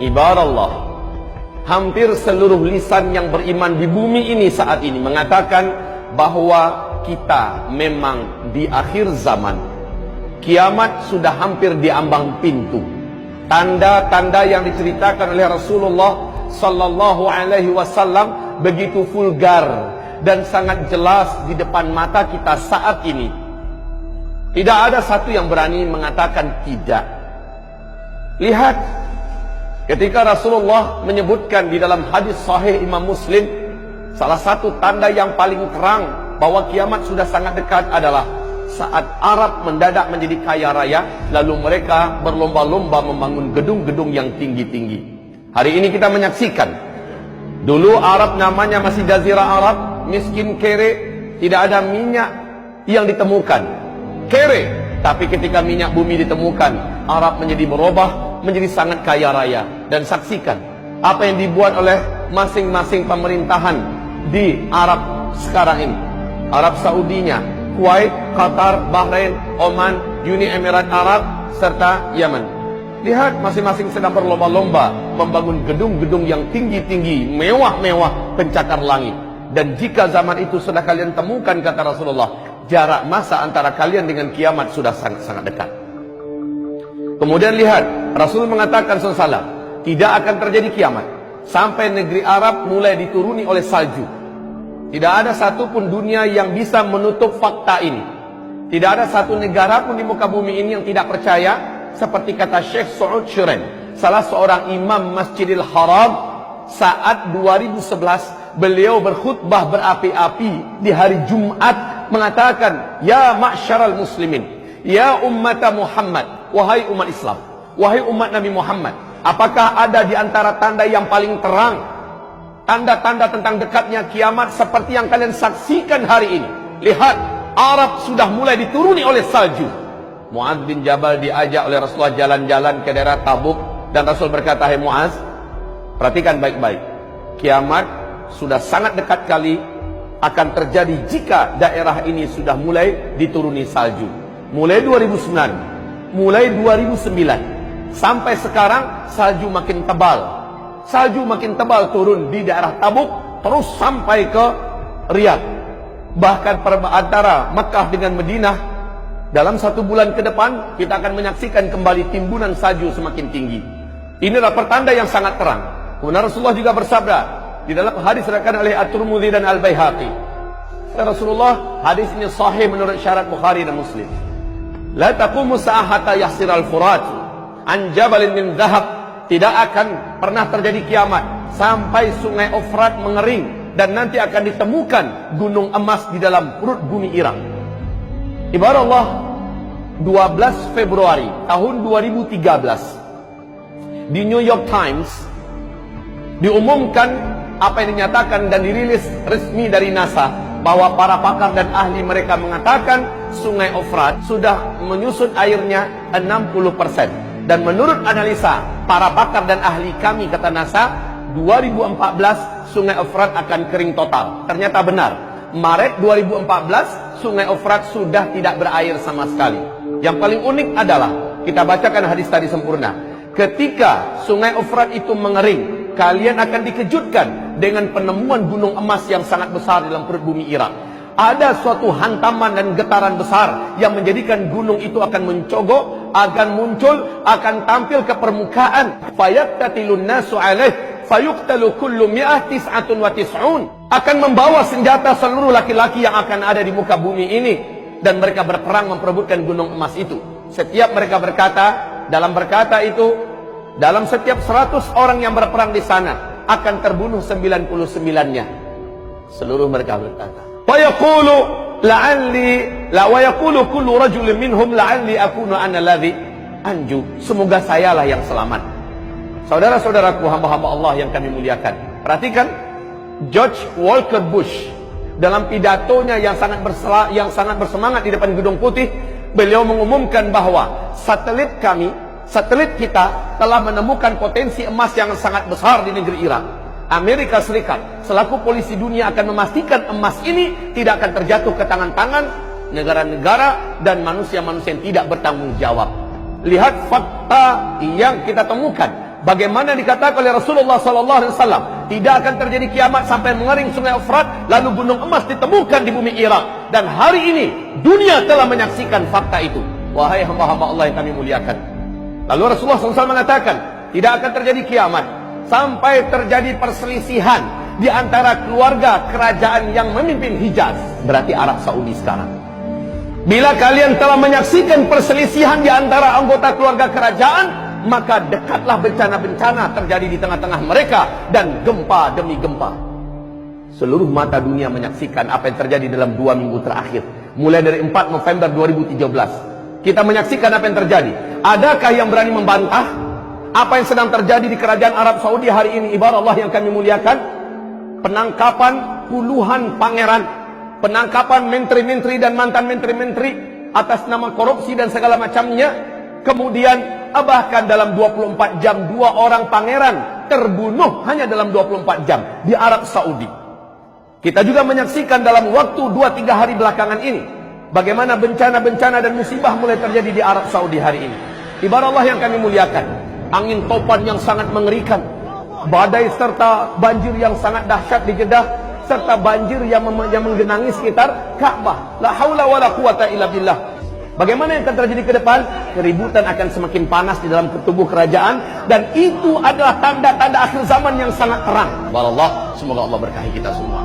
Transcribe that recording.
Ibarallah, hampir seluruh lisan yang beriman di bumi ini saat ini mengatakan bahwa kita memang di akhir zaman. Kiamat sudah hampir di ambang pintu. Tanda-tanda yang diceritakan oleh Rasulullah sallallahu alaihi wasallam begitu vulgar dan sangat jelas di depan mata kita saat ini. Tidak ada satu yang berani mengatakan tidak. Lihat, ketika Rasulullah menyebutkan di dalam hadis sahih Imam Muslim, salah satu tanda yang paling terang bahwa kiamat sudah sangat dekat adalah saat Arab mendadak menjadi kaya raya, lalu mereka berlomba-lomba membangun gedung-gedung yang tinggi-tinggi. Hari ini kita menyaksikan, dulu Arab namanya masih Jazirah Arab, miskin kere, tidak ada minyak yang ditemukan. Kere, tapi ketika minyak bumi ditemukan, Arab menjadi berubah, menjadi sangat kaya raya. Dan saksikan apa yang dibuat oleh masing-masing pemerintahan di Arab sekarang ini. Arab Saudinya, Kuwait, Qatar, Bahrain, Oman, Uni Emirat Arab, serta Yaman. Lihat, masing-masing sedang berlomba-lomba membangun gedung-gedung yang tinggi-tinggi, mewah-mewah, pencakar langit. Dan jika zaman itu sudah kalian temukan, kata Rasulullah, jarak masa antara kalian dengan kiamat sudah sangat-sangat dekat. Kemudian lihat, Rasul mengatakan SAW, tidak akan terjadi kiamat sampai negeri Arab mulai dituruni oleh salju. Tidak ada satupun dunia yang bisa menutup fakta ini. Tidak ada satu negara pun di muka bumi ini yang tidak percaya. Seperti kata Syekh Saud Shiren, salah seorang imam Masjidil Haram, saat 2011 beliau berkhutbah berapi-api di hari Jumat, mengatakan, ya ma'syaral muslimin, ya ummata Muhammad, wahai umat Islam, wahai umat Nabi Muhammad, apakah ada di antara tanda yang paling terang, tanda-tanda tentang dekatnya kiamat seperti yang kalian saksikan hari ini? Lihat, Arab sudah mulai dituruni oleh salju. Mu'adz bin Jabal diajak oleh Rasulullah jalan-jalan ke daerah Tabuk, dan Rasul berkata, hai Mu'adz, perhatikan baik-baik, kiamat sudah sangat dekat kali akan terjadi jika daerah ini sudah mulai dituruni salju. Mulai 2009, mulai 2009 sampai sekarang salju makin tebal. Salju makin tebal turun di daerah Tabuk terus sampai ke Riyadh. Bahkan antara Mekah dengan Madinah, dalam 1 bulan ke depan kita akan menyaksikan kembali timbunan salju semakin tinggi. Inilah pertanda yang sangat terang. Kemudian Rasulullah juga bersabda di dalam hadis diriwayatkan oleh At-Tirmidzi dan Al-Baihaqi. Rasulullah, hadis ini sahih menurut syarat Bukhari dan Muslim. La taqumu sa'ah hatta yahsiral furat an jabalin min dhahab. Tidak akan pernah terjadi kiamat sampai sungai Efrat mengering dan nanti akan ditemukan gunung emas di dalam perut bumi Irak. Ibarat Allah, 12 Februari tahun 2013 di New York Times diumumkan apa yang dinyatakan dan dirilis resmi dari NASA, bahwa para pakar dan ahli mereka mengatakan sungai Efrat sudah menyusut airnya 60%. Dan menurut analisa para pakar dan ahli kami, kata NASA, 2014 sungai Efrat akan kering total. Ternyata benar, Maret 2014 sungai Efrat sudah tidak berair sama sekali. Yang paling unik adalah, kita bacakan hadis tadi sempurna, ketika sungai Efrat itu mengering, kalian akan dikejutkan dengan penemuan gunung emas yang sangat besar dalam perut bumi Irak. Ada suatu hantaman dan getaran besar yang menjadikan gunung itu akan mencogok, akan muncul, akan tampil ke permukaan. Fayaqtatilun nasu alaih fayuqtalu kullu mi'ah tis'atun wa tis'un. Akan membawa senjata seluruh laki-laki yang akan ada di muka bumi ini, dan mereka berperang memperebutkan gunung emas itu. Setiap mereka berkata, dalam berkata itu, dalam setiap 100 orang yang berperang di sana akan terbunuh 99-nya. Seluruh mereka berkata, wa yaqulu la'alli la wa yaqulu kullu rajulin minhum la'alli akunu ana alladhi anju. Semoga sayalah yang selamat. Saudara-saudaraku, hamba-hamba Allah yang kami muliakan, perhatikan George Walker Bush dalam pidatonya yang sangat bersemangat di depan Gedung Putih. Beliau mengumumkan bahwa satelit kami, satelit kita telah menemukan potensi emas yang sangat besar di negeri Irak. Amerika Serikat selaku polisi dunia akan memastikan emas ini tidak akan terjatuh ke tangan-tangan negara-negara dan manusia-manusia yang tidak bertanggung jawab. Lihat fakta yang kita temukan. Bagaimana dikatakan oleh Rasulullah SAW, tidak akan terjadi kiamat sampai mengering sungai Efrat, lalu gunung emas ditemukan di bumi Irak. Dan hari ini dunia telah menyaksikan fakta itu. Wahai hamba-hamba Allah yang kami muliakan. Lalu Rasulullah SAW mengatakan, tidak akan terjadi kiamat sampai terjadi perselisihan di antara keluarga kerajaan yang memimpin Hijaz, berarti Arab Saudi sekarang. Bila kalian telah menyaksikan perselisihan di antara anggota keluarga kerajaan, maka dekatlah bencana-bencana terjadi di tengah-tengah mereka dan gempa demi gempa. Seluruh mata dunia menyaksikan apa yang terjadi dalam 2 minggu terakhir, mulai dari 4 November 2013. Kita menyaksikan apa yang terjadi. Adakah yang berani membantah apa yang sedang terjadi di kerajaan Arab Saudi hari ini? Ibarat Allah yang kami muliakan, penangkapan puluhan pangeran, penangkapan menteri-menteri dan mantan menteri-menteri atas nama korupsi dan segala macamnya. Kemudian bahkan dalam 24 jam 2 orang pangeran terbunuh hanya dalam 24 jam di Arab Saudi. Kita juga menyaksikan dalam waktu 2-3 hari belakangan ini bagaimana bencana-bencana dan musibah mulai terjadi di Arab Saudi hari ini. Ibarat Allah yang kami muliakan, angin topan yang sangat mengerikan, badai serta banjir yang sangat dahsyat di Jeddah, serta banjir yang menggenangi sekitar Ka'bah. La haula wala quwata illa billah. Bagaimana yang akan terjadi ke depan? Keributan akan semakin panas di dalam tubuh kerajaan, dan itu adalah tanda-tanda akhir zaman yang sangat terang. Wallah, semoga Allah berkahi kita semua.